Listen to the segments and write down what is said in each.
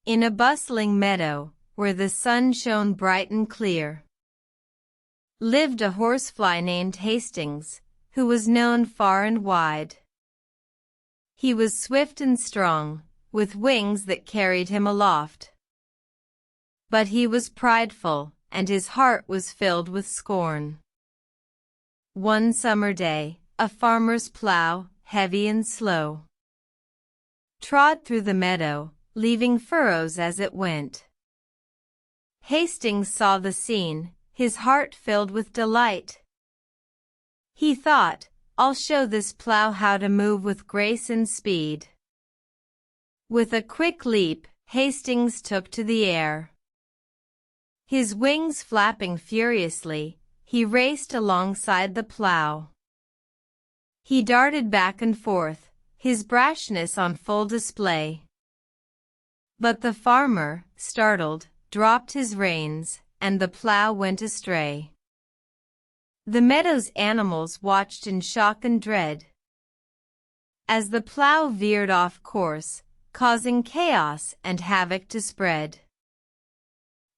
In a bustling meadow, where the sun shone bright and clear, lived a horsefly named Hastings, who was known far and wide. He was swift and strong, with wings that carried him aloft. But he was prideful, and his heart was filled with scorn. One summer day, a farmer's plow, heavy and slow, trod through the meadow, leaving furrows as it went. Hastings saw the scene, his heart filled with delight. He thought, "I'll show this plow how to move with grace and speed." With a quick leap, Hastings took to the air. His wings flapping furiously, he raced alongside the plow. He darted back and forth, his brashness on full display. But the farmer, startled, dropped his reins, and the plow went astray. The meadow's animals watched in shock and dread, as the plow veered off course, causing chaos and havoc to spread.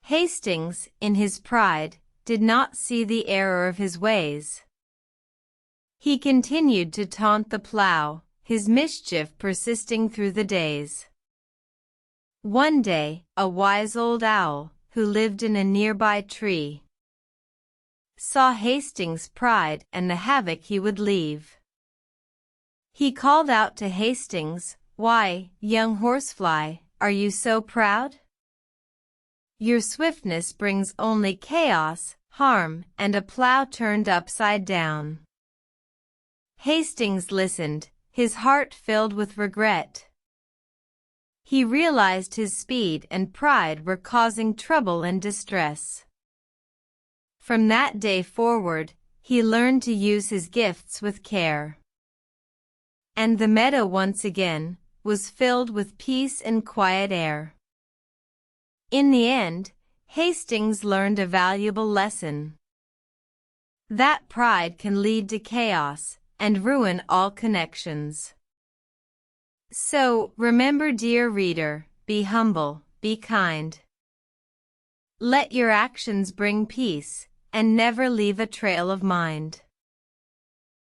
Hastings, in his pride, did not see the error of his ways. He continued to taunt the plow, his mischief persisting through the days. One day, a wise old owl, who lived in a nearby tree, saw Hastings' pride and the havoc he would leave. He called out to Hastings, "Why, young horsefly, are you so proud? Your swiftness brings only chaos, harm, and a plow turned upside down." Hastings listened, his heart filled with regret. He realized his speed and pride were causing trouble and distress. From that day forward, he learned to use his gifts with care. And the meadow once again was filled with peace and quiet air. In the end, Hastings learned a valuable lesson: that pride can lead to chaos and ruin all connections. So, remember, dear reader, be humble, be kind. Let your actions bring peace, and never leave a trail of mind.